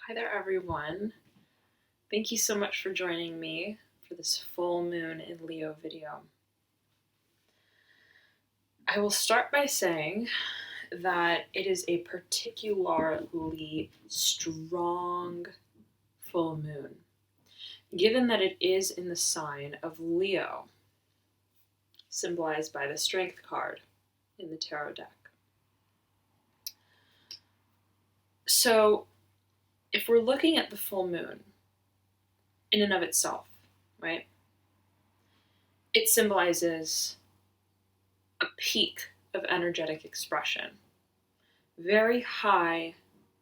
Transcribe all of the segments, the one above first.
Hi there, everyone. Thank you so much for joining me for this full moon in Leo video. I will start by saying that it is a particularly strong full moon, given that it is in the sign of Leo, symbolized by the Strength card in the tarot deck. So, if we're looking at the full moon in and of itself, right, it symbolizes a peak of energetic expression, very high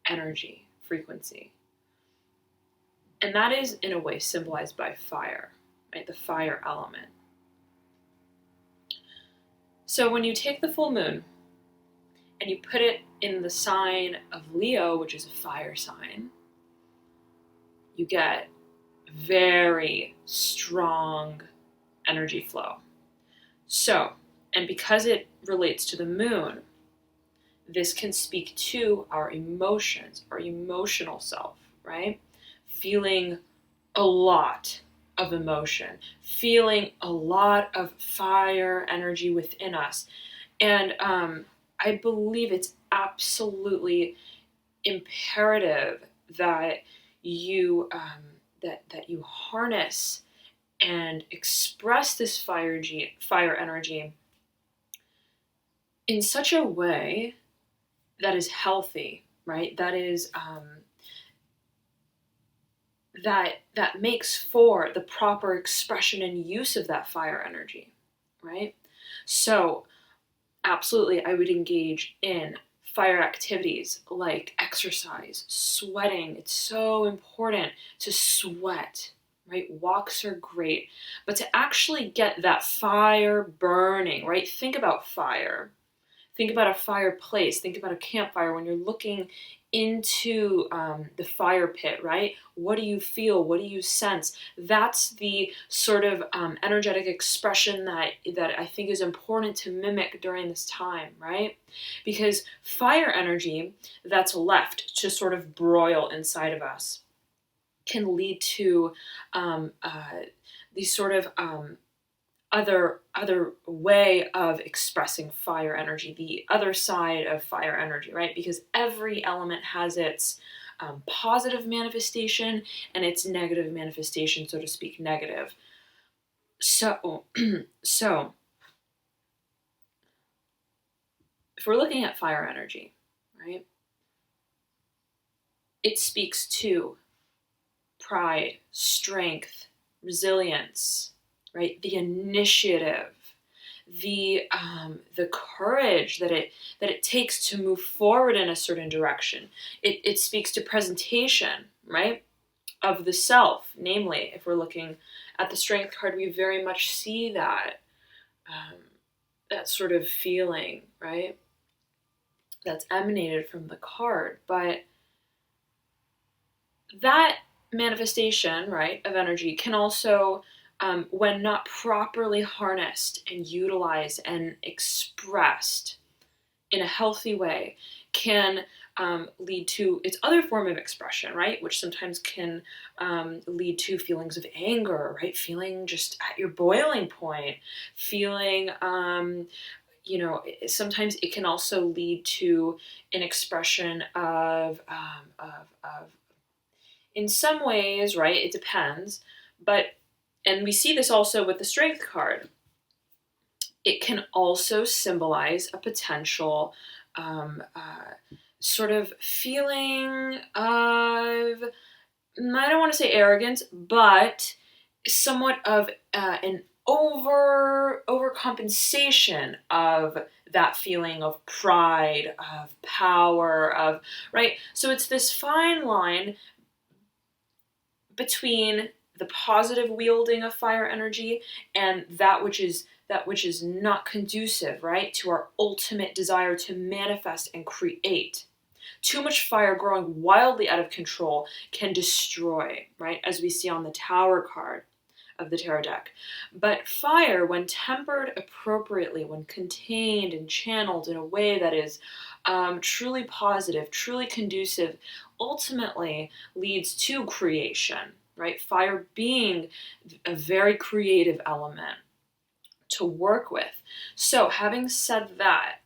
energy frequency. And that is, in a way, symbolized by fire, right? The fire element. So when you take the full moon and you put it in the sign of Leo, which is a fire sign, you get very strong energy flow. So, and because it relates to the moon, this can speak to our emotions, our emotional self, right? Feeling a lot of emotion, feeling a lot of fire energy within us. And I believe it's absolutely imperative that you that you harness and express this fire energy in such a way that is healthy, right? That is that makes for the proper expression and use of that fire energy, right? So absolutely, I would engage in fire activities like exercise, sweating. It's so important to sweat, right? Walks are great, but to actually get that fire burning, right? Think about fire. Think about a fireplace. Think about a campfire when you're looking into the fire pit, right? What do you feel? What do you sense? That's the sort of energetic expression that I think is important to mimic during this time, right? Because fire energy that's left to sort of broil inside of us can lead to these sort of other way of expressing fire energy, the other side of fire energy, right? Because every element has its positive manifestation and its negative manifestation, so to speak, negative. So, so if we're looking at fire energy, right, it speaks to pride, strength, resilience, right? The initiative, the courage that it takes to move forward in a certain direction. It speaks to presentation, right, of the self. Namely, if we're looking at the Strength card, we very much see that sort of feeling, right, that's emanated from the card. But that manifestation, right, of energy can also, when not properly harnessed and utilized and expressed in a healthy way, can lead to its other form of expression, right? Which sometimes can lead to feelings of anger, right? Feeling just at your boiling point, feeling, sometimes it can also lead to an expression of in some ways, right? It depends, but, and we see this also with the Strength card, it can also symbolize a potential sort of feeling of, I don't want to say arrogance, but somewhat of an overcompensation of that feeling of pride, of power, of, right? So it's this fine line between the positive wielding of fire energy and that which is not conducive, right, to our ultimate desire to manifest and create. Too much fire growing wildly out of control can destroy, right, as we see on the Tower card of the tarot deck. But fire, when tempered appropriately, when contained and channeled in a way that is truly positive, truly conducive, ultimately leads to creation, right? Fire being a very creative element to work with. So having said that,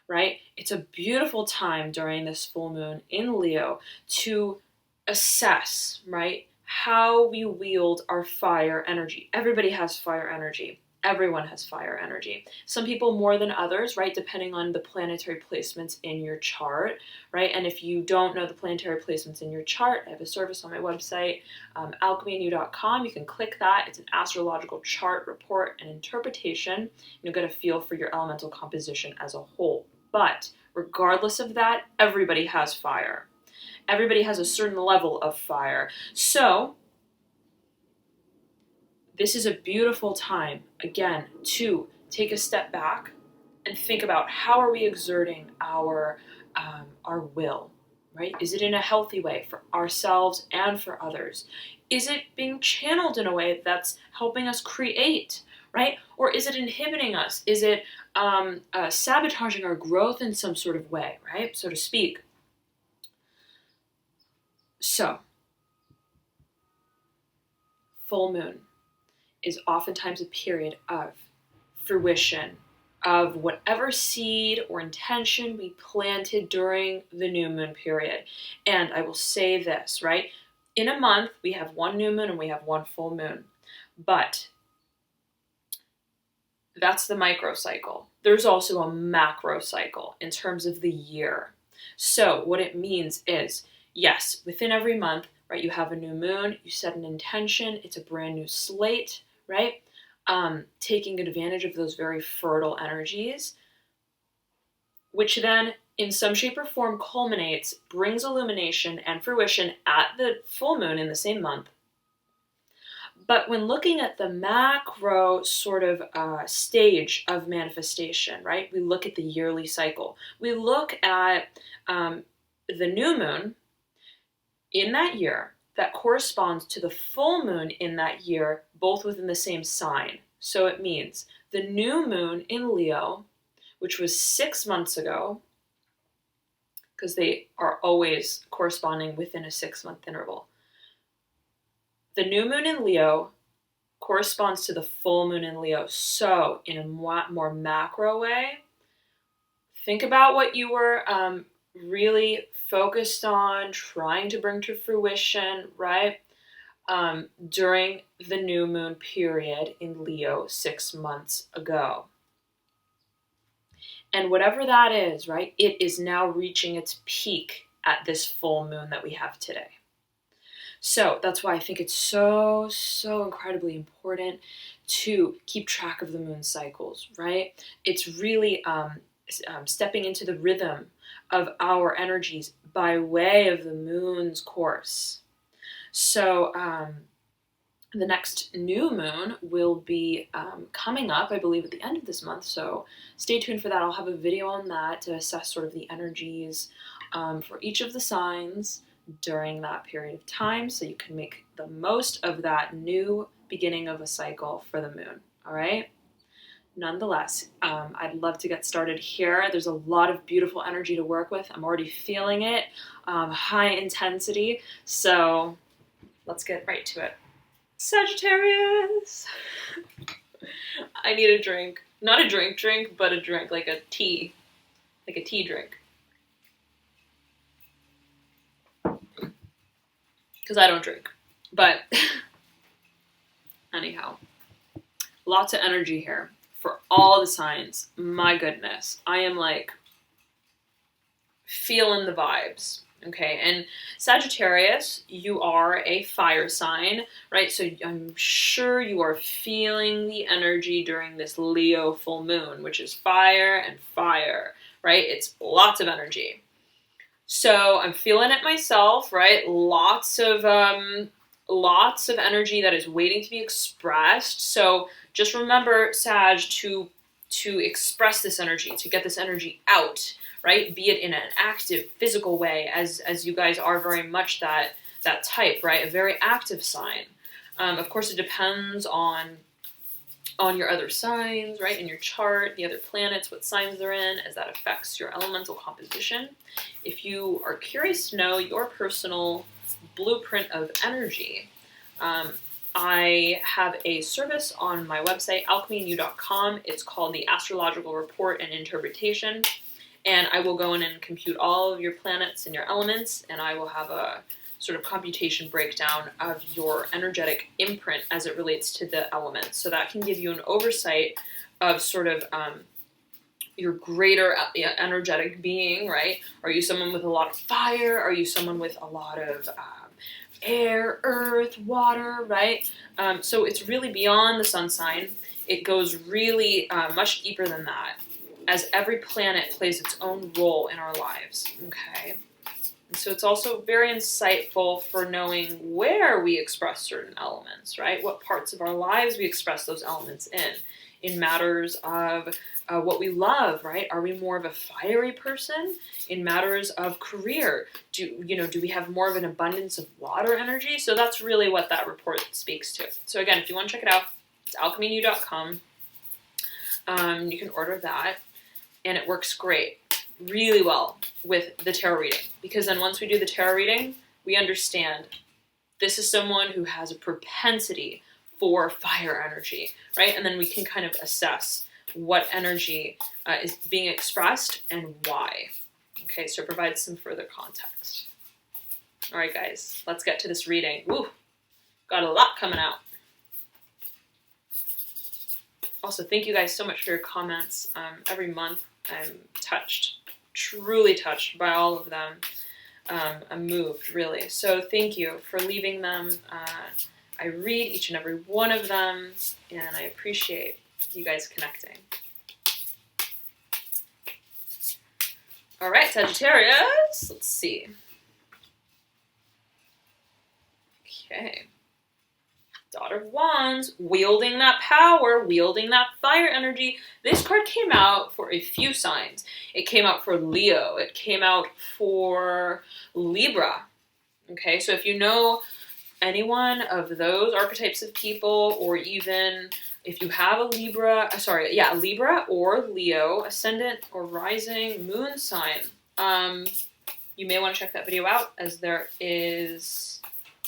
right, it's a beautiful time during this full moon in Leo to assess, right, how we wield our fire energy. Everybody has fire energy. Everyone has fire energy. Some people more than others, right, depending on the planetary placements in your chart, right? And if you don't know the planetary placements in your chart, I have a service on my website, alchemyandyou.com. You can click that. It's an astrological chart, report, and interpretation. You'll get a feel for your elemental composition as a whole. But regardless of that, everybody has fire. Everybody has a certain level of fire. So this is a beautiful time, again, to take a step back and think about how are we exerting our will, right? Is it in a healthy way for ourselves and for others? Is it being channeled in a way that's helping us create, right? Or is it inhibiting us? Is it sabotaging our growth in some sort of way, right? So to speak. So, full moon is oftentimes a period of fruition of whatever seed or intention we planted during the new moon period. And I will say this, right? In a month, we have one new moon and we have one full moon. But that's the micro cycle. There's also a macro cycle in terms of the year. So what it means is, yes, within every month, right, you have a new moon, you set an intention, it's a brand new slate, right? Taking advantage of those very fertile energies, which then in some shape or form culminates, brings illumination and fruition at the full moon in the same month. But when looking at the macro sort of stage of manifestation, right, we look at the yearly cycle. We look at the new moon in that year that corresponds to the full moon in that year, both within the same sign. So it means the new moon in Leo, which was 6 months ago, because they are always corresponding within a 6-month interval. The new moon in Leo corresponds to the full moon in Leo. So in a more macro way, think about what you were really focused on, trying to bring to fruition, right? During the new moon period in Leo 6 months ago. And whatever that is, right, it is now reaching its peak at this full moon that we have today. So that's why I think it's so incredibly important to keep track of the moon cycles, right? It's really stepping into the rhythm of our energies by way of the moon's course. So the next new moon will be coming up, I believe, at the end of this month. So stay tuned for that. I'll have a video on that to assess sort of the energies for each of the signs during that period of time, so you can make the most of that new beginning of a cycle for the moon. All right. Nonetheless, I'd love to get started here. There's a lot of beautiful energy to work with. I'm already feeling it, high intensity. So let's get right to it. Sagittarius. I need a drink. Not a drink, but a drink, like a tea drink. Because I don't drink. But anyhow, lots of energy here for all the signs. My goodness. I am like feeling the vibes. Okay, and Sagittarius, you are a fire sign, right? So I'm sure you are feeling the energy during this Leo full moon, which is fire and fire, right? It's lots of energy. So I'm feeling it myself, right? Lots of energy that is waiting to be expressed. So just remember, Sag, to express this energy, to get this energy out, right? Be it in an active, physical way, as you guys are very much that type, right? A very active sign. Of course, it depends on on your other signs, right, in your chart, the other planets, what signs they're in, as that affects your elemental composition. If you are curious to know your personal blueprint of energy, I have a service on my website, alchemyandyou.com. It's called the Astrological Report and Interpretation. And I will go in and compute all of your planets and your elements, and I will have a sort of computation breakdown of your energetic imprint as it relates to the elements. So that can give you an oversight of sort of your greater energetic being, right? Are you someone with a lot of fire? Are you someone with a lot of air, earth, water, right? So it's really beyond the sun sign. It goes really much deeper than that, as every planet plays its own role in our lives, okay? And so it's also very insightful for knowing where we express certain elements, right? What parts of our lives we express those elements in matters of what we love, right? Are we more of a fiery person? In matters of career, do we have more of an abundance of water energy? So that's really what that report speaks to. So again, if you want to check it out, it's alchemyandyou.com. You can order that, and it works great, really well with the tarot reading, because then once we do the tarot reading, we understand this is someone who has a propensity for fire energy, right? And then we can kind of assess what energy is being expressed and why. Okay, so it provides some further context. All right, guys, let's get to this reading. Woo, got a lot coming out. Also, thank you guys so much for your comments. Every month I'm touched, truly touched by all of them. I'm moved, really. So thank you for leaving them. I read each and every one of them, and I appreciate you guys connecting. All right, Sagittarius, let's see. Okay. Daughter of Wands, wielding that power, wielding that fire energy. This card came out for a few signs. It came out for Leo. It came out for Libra. Okay, so if you know anyone of those archetypes of people, or even if you have a Libra or Leo, ascendant or rising moon sign, you may want to check that video out, as there is,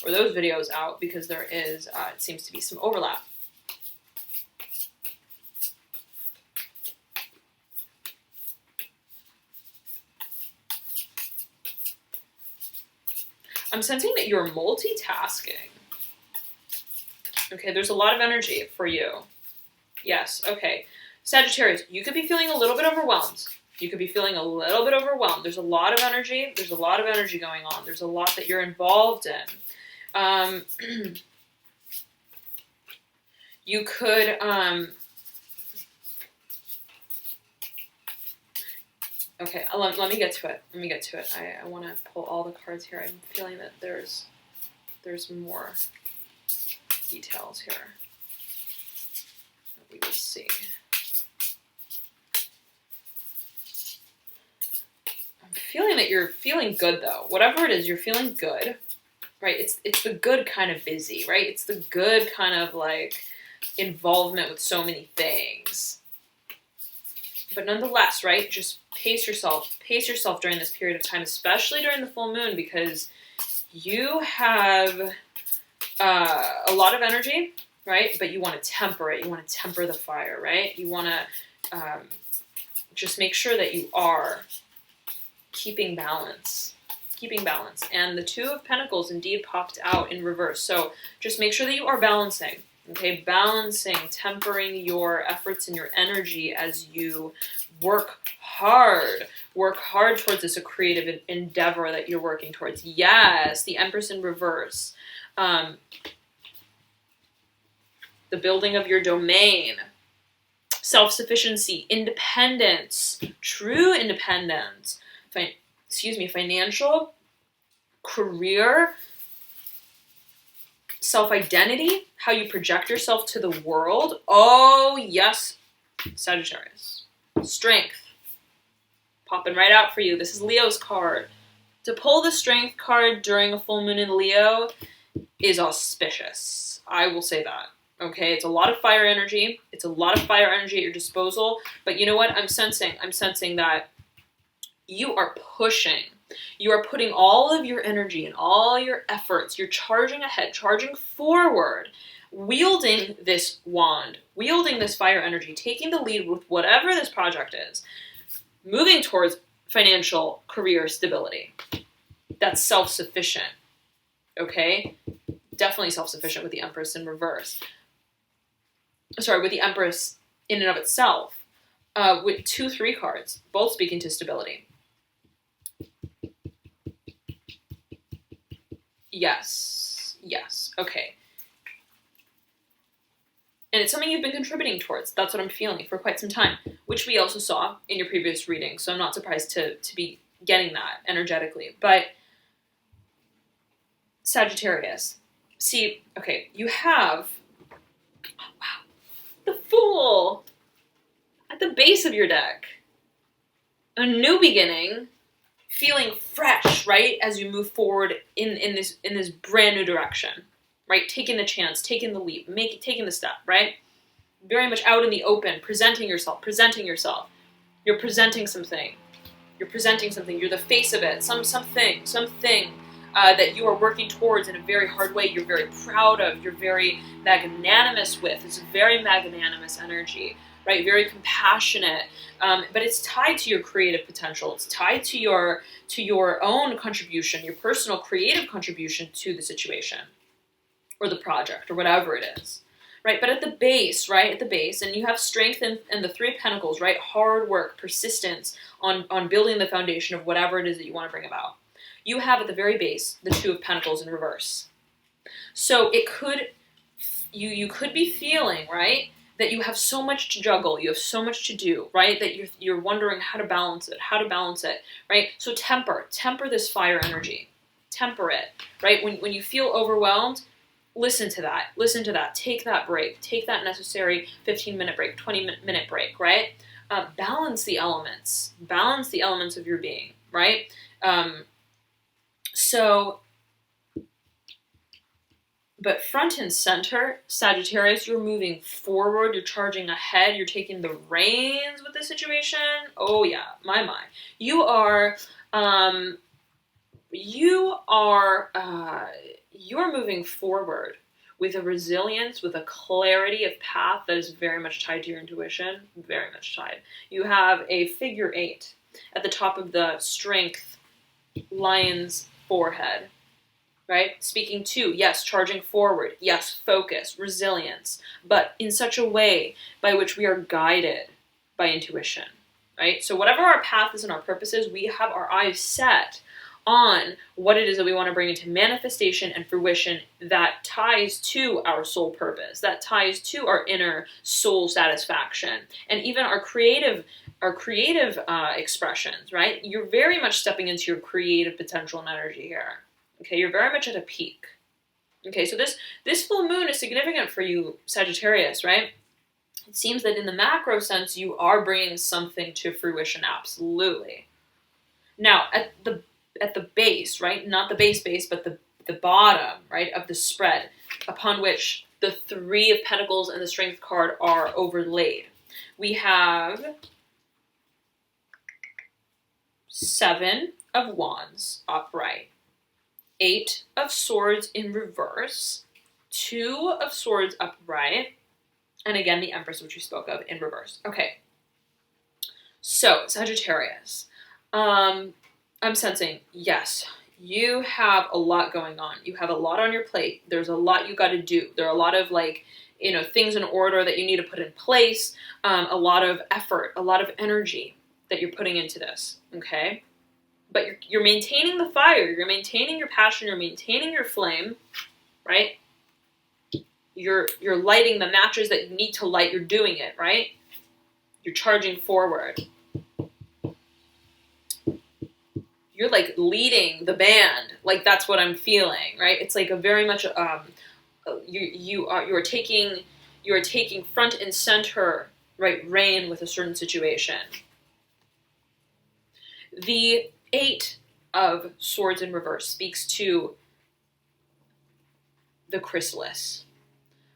or those videos out, because there is, it seems to be some overlap. I'm sensing that you're multitasking. Okay, there's a lot of energy for you. Yes, okay. Sagittarius, you could be feeling a little bit overwhelmed. You could be feeling a little bit overwhelmed. There's a lot of energy. There's a lot of energy going on. There's a lot that you're involved in. You could, okay, let me get to it. Let me get to it. I want to pull all the cards here. I'm feeling that there's more details here that we will see. I'm feeling that you're feeling good, though. Whatever it is, you're feeling good, right? It's the good kind of busy, right? It's the good kind of like involvement with so many things. But nonetheless, right, just pace yourself during this period of time, especially during the full moon, because you have a lot of energy, right? But you want to temper it. You want to temper the fire, right? You want to just make sure that you are keeping balance. And the Two of Pentacles indeed popped out in reverse. So just make sure that you are balancing. Okay, balancing, tempering your efforts and your energy as you work hard towards this creative endeavor that you're working towards. Yes, the Empress in reverse. The building of your domain, self-sufficiency, independence, true independence, financial, career, self-identity, how you project yourself to the world. Oh, yes, Sagittarius. Strength. Popping right out for you. This is Leo's card. To pull the Strength card during a full moon in Leo is auspicious. I will say that. Okay, it's a lot of fire energy. It's a lot of fire energy at your disposal. But you know what? I'm sensing that you are pushing. You are putting all of your energy and all your efforts. You're charging ahead, charging forward, wielding this wand, wielding this fire energy, taking the lead with whatever this project is, moving towards financial career stability. That's self-sufficient. Okay? Definitely self-sufficient with the Empress in reverse. Sorry, with the Empress in and of itself. With 2-3 cards, both speaking to stability. Yes. Okay. And it's something you've been contributing towards. That's what I'm feeling for quite some time, which we also saw in your previous reading. So I'm not surprised to be getting that energetically. But Sagittarius, see, okay, you have, oh, wow, the Fool at the base of your deck. A new beginning, feeling fresh, right, as you move forward in this brand new direction, right? Taking the chance, taking the leap, taking the step, right? Very much out in the open, presenting yourself. You're presenting something. You're the face of it. Something that you are working towards in a very hard way. You're very proud of. You're very magnanimous with. It's a very magnanimous energy, right? Very compassionate. But it's tied to your creative potential. It's tied to your own contribution, your personal creative contribution to the situation or the project or whatever it is, right? But at the base, right? At the base, and you have strength and the 3 of Pentacles, right? Hard work, persistence on building the foundation of whatever it is that you want to bring about. You have at the very base the 2 of Pentacles in reverse. So it could, you could be feeling, right, that you have so much to juggle, you have so much to do, right? That you're wondering how to balance it, right? So temper this fire energy, temper it, right? When you feel overwhelmed, listen to that, take that break, take that necessary 15-minute break, 20-minute break, right? Balance the elements of your being, right? But front and center, Sagittarius, you're moving forward, you're charging ahead, you're taking the reins with the situation. Oh yeah, my. You are moving forward with a resilience, with a clarity of path that is very much tied to your intuition, very much tied. You have a figure 8 at the top of the strength lion's forehead. Right? Speaking to, yes, charging forward, yes, focus, resilience, but in such a way by which we are guided by intuition, right? So whatever our path is and our purpose is, we have our eyes set on what it is that we want to bring into manifestation and fruition that ties to our soul purpose, that ties to our inner soul satisfaction, and even our creative expressions, right? You're very much stepping into your creative potential and energy here. Okay, you're very much at a peak. Okay, so this full moon is significant for you, Sagittarius, right? It seems that in the macro sense, you are bringing something to fruition, absolutely. Now, at the base, right? Not the base, but the bottom, right, of the spread, upon which the 3 of Pentacles and the Strength card are overlaid. We have 7 of Wands upright. 8 of Swords in reverse, 2 of Swords upright, and again the Empress, which we spoke of, in reverse. Okay, so Sagittarius, I'm sensing, yes, you have a lot going on. You have a lot on your plate. There's a lot you got to do. There are a lot of things in order that you need to put in place, a lot of effort, a lot of energy that you're putting into this, okay? But you're maintaining the fire, you're maintaining your passion, you're maintaining your flame, right? You're lighting the matches that you need to light, you're doing it, right? You're charging forward. You're like leading the band, like that's what I'm feeling, right? It's like a very much you are taking front and center, right, reign with a certain situation. The 8 of Swords in reverse speaks to the chrysalis,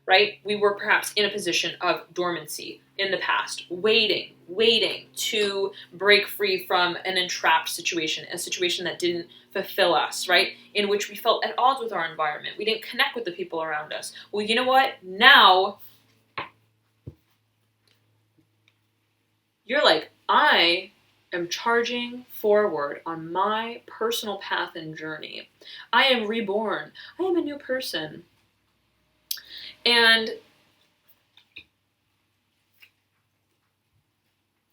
right? We were perhaps in a position of dormancy in the past, waiting to break free from an entrapped situation, a situation that didn't fulfill us, right? In which we felt at odds with our environment. We didn't connect with the people around us. Well, you know what? Now you're like, I am charging forward on my personal path and journey. I am reborn. I am a new person. And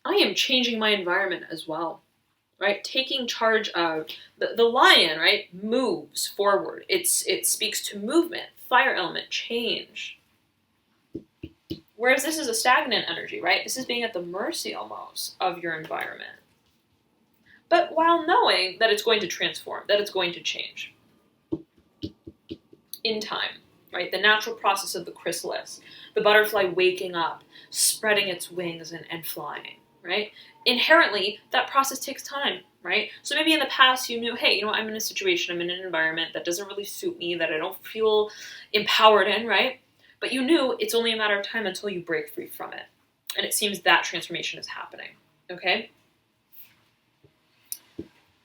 I am changing my environment as well, right? Taking charge of the lion, right? Moves forward. It speaks to movement, fire element, change. Whereas this is a stagnant energy, right? This is being at the mercy almost of your environment. But while knowing that it's going to transform, that it's going to change in time, right? The natural process of the chrysalis, the butterfly waking up, spreading its wings and flying, right? Inherently, that process takes time, right? So maybe in the past you knew, hey, you know, I'm in a situation, I'm in an environment that doesn't really suit me, that I don't feel empowered in, right? But you knew it's only a matter of time until you break free from it. And it seems that transformation is happening, okay?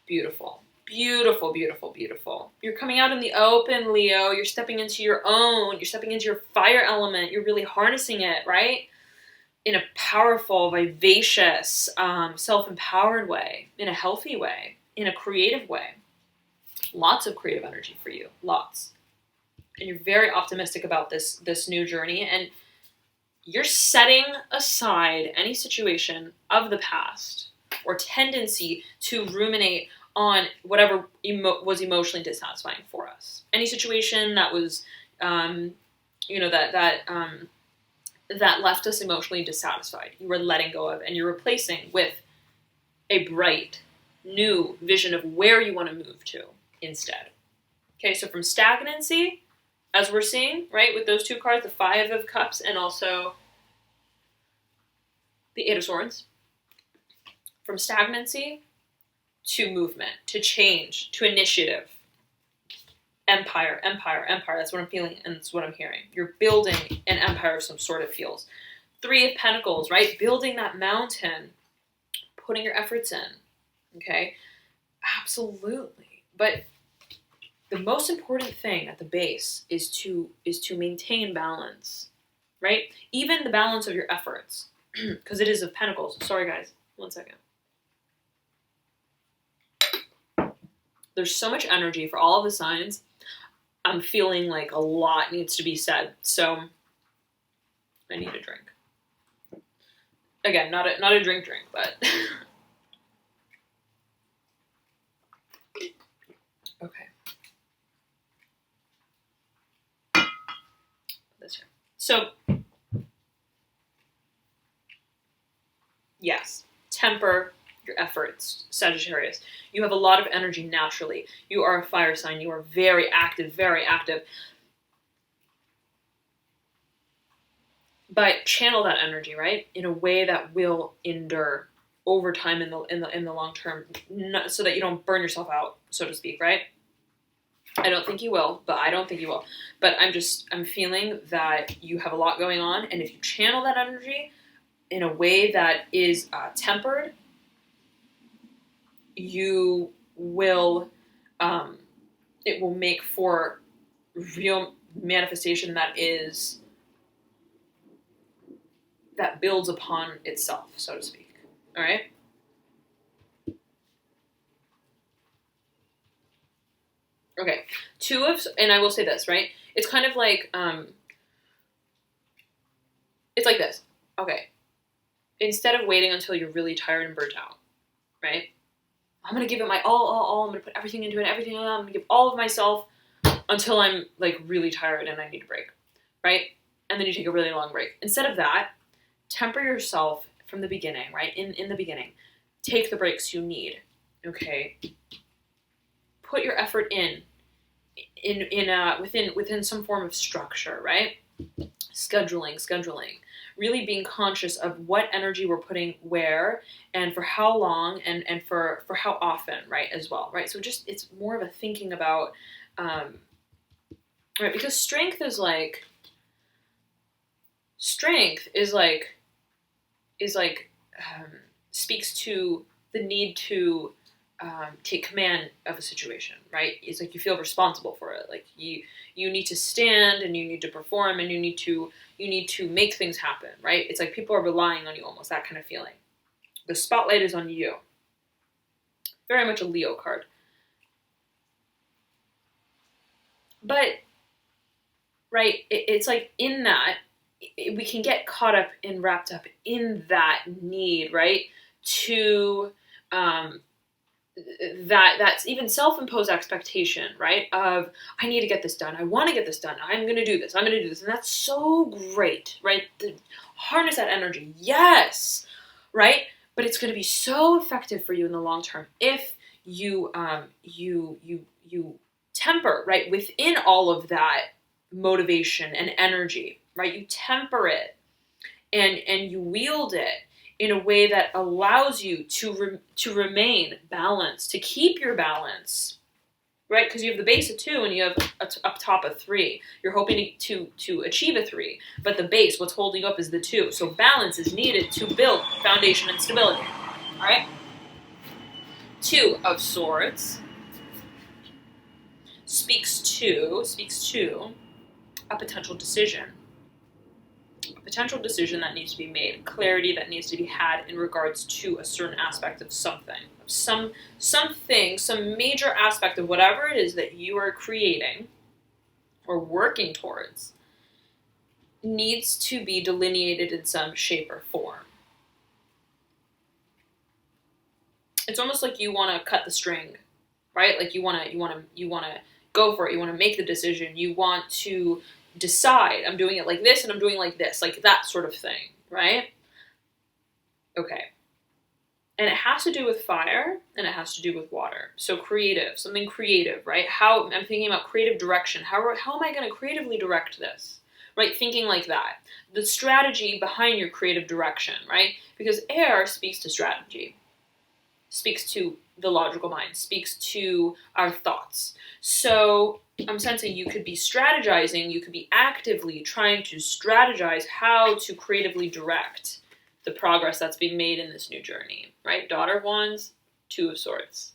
Beautiful. Beautiful, beautiful, beautiful. You're coming out in the open, Leo. You're stepping into your own. You're stepping into your fire element. You're really harnessing it, right? In a powerful, vivacious, self-empowered way, in a healthy way, in a creative way. Lots of creative energy for you. Lots. And you're very optimistic about this new journey. And you're setting aside any situation of the past or tendency to ruminate on whatever was emotionally dissatisfying for us. Any situation that was, that left us emotionally dissatisfied, you were letting go of, and you're replacing with a bright, new vision of where you want to move to instead. Okay, so from stagnancy, as we're seeing, right, with those two cards, the Five of Cups and also the Eight of Swords, from stagnancy to movement, to change, to initiative. Empire, empire, empire. That's what I'm feeling and that's what I'm hearing. You're building an empire of some sort, it feels. Three of Pentacles, right? Building that mountain, putting your efforts in, okay? Absolutely. But the most important thing at the base is to maintain balance, right? Even the balance of your efforts, because it is of Pentacles. Sorry, guys. 1 second. There's so much energy for all of the signs. I'm feeling like a lot needs to be said, so I need a drink. Again, not a drink, but okay. This here. So yes, temper your efforts, Sagittarius. You have a lot of energy naturally. You are a fire sign. You are very active, very active. But channel that energy, right, in a way that will endure over time in the long term, so that you don't burn yourself out, so to speak, right? I don't think you will, but I don't think you will. But I'm feeling that you have a lot going on, and if you channel that energy in a way that is tempered, you will, it will make for real manifestation that builds upon itself, so to speak. All right? Okay. And I will say this, right? It's kind of like, it's like this. Okay. Instead of waiting until you're really tired and burnt out, right? I'm going to give it my all. I'm going to put everything into it, everything. I'm going to give all of myself until I'm like really tired and I need a break, right? And then you take a really long break. Instead of that, temper yourself from the beginning, right? In the beginning, take the breaks you need, okay? Put your effort within some form of structure, right? Scheduling. Really being conscious of what energy we're putting where and for how long and for how often, right, as well, right? So it's more of a thinking about, right, because strength is like, Strength speaks to the need to take command of a situation, right? It's like you feel responsible for it. Like you need to stand and you need to perform and you need to make things happen, right? It's like people are relying on you, almost that kind of feeling. The spotlight is on you. Very much a Leo card. But, right, it's like in that, we can get caught up and wrapped up in that need, right? To, that's even self-imposed expectation, right? Of, I need to get this done. I want to get this done. I'm going to do this. I'm going to do this. And that's so great, right? Harness that energy. Yes, right? But it's going to be so effective for you in the long term if you temper, right, within all of that motivation and energy, right? You temper it and you wield it in a way that allows you to remain balanced, to keep your balance, right? Because you have the base of 2 and you have up top a 3. You're hoping to achieve a 3, but the base, what's holding you up, is the 2. So balance is needed to build foundation and stability. All right. 2 of Swords speaks to a potential decision. A potential decision that needs to be made, clarity that needs to be had in regards to a certain aspect of something, some major aspect of whatever it is that you are creating or working towards needs to be delineated in some shape or form. It's almost like you want to cut the string, right? Like you want to go for it. You want to make the decision. You want to decide, I'm doing it like this and I'm doing like this, like that sort of thing, right? Okay. And it has to do with fire and it has to do with water. So creative, something creative, right? How I'm thinking about creative direction. How am I going to creatively direct this? Right? Thinking like that. The strategy behind your creative direction, right? Because air speaks to strategy, speaks to the logical mind, speaks to our thoughts. So I'm sensing you could be strategizing, you could be actively trying to strategize how to creatively direct the progress that's being made in this new journey, right? Daughter of Wands, 2 of Swords.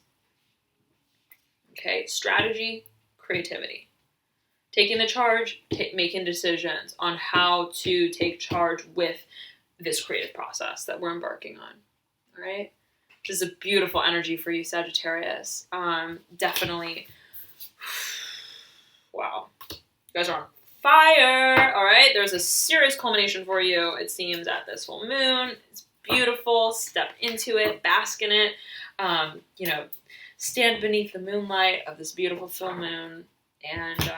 Okay, strategy, creativity. Taking the charge, making decisions on how to take charge with this creative process that we're embarking on, all right? This is a beautiful energy for you, Sagittarius. Definitely. Wow. You guys are on fire. All right. There's a serious culmination for you, it seems, at this full moon. It's beautiful. Step into it. Bask in it. Stand beneath the moonlight of this beautiful full moon and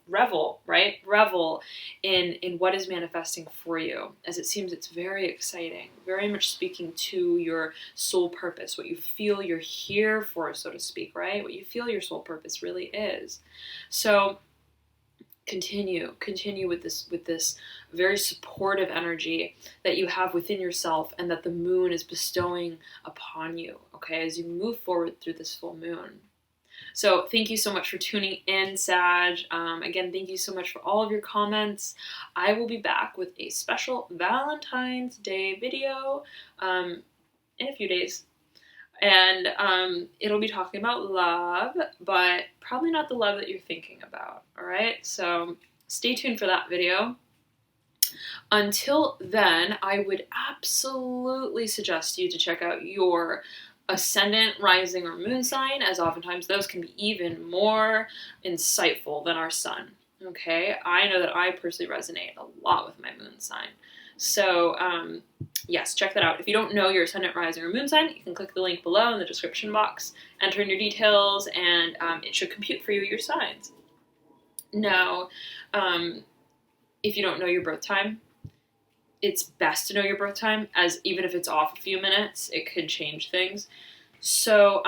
revel, right? Revel in what is manifesting for you, as it seems it's very exciting, very much speaking to your soul purpose, what you feel you're here for, so to speak, right? What you feel your soul purpose really is. So continue with this very supportive energy that you have within yourself and that the moon is bestowing upon you, okay, as you move forward through this full moon. So thank you so much for tuning in, Sag. Again, thank you so much for all of your comments. I will be back with a special Valentine's Day video in a few days. And it'll be talking about love, but probably not the love that you're thinking about, all right? So stay tuned for that video. Until then, I would absolutely suggest you to check out your ascendant, rising, or moon sign, as oftentimes those can be even more insightful than our sun, okay? I know that I personally resonate a lot with my moon sign. So, yes, check that out. If you don't know your ascendant, rising, or moon sign, you can click the link below in the description box, enter in your details, and it should compute for you your signs. Now, if you don't know your birth time, it's best to know your birth time, as even if it's off a few minutes, it could change things. So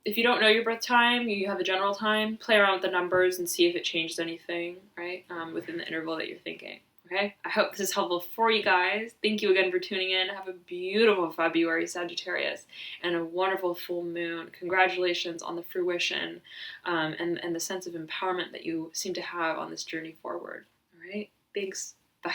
if you don't know your birth time, you have a general time, play around with the numbers and see if it changes anything, right, within the interval that you're thinking, okay? I hope this is helpful for you guys. Thank you again for tuning in. Have a beautiful February, Sagittarius, and a wonderful full moon. Congratulations on the fruition and the sense of empowerment that you seem to have on this journey forward, all right? Thanks. Bye.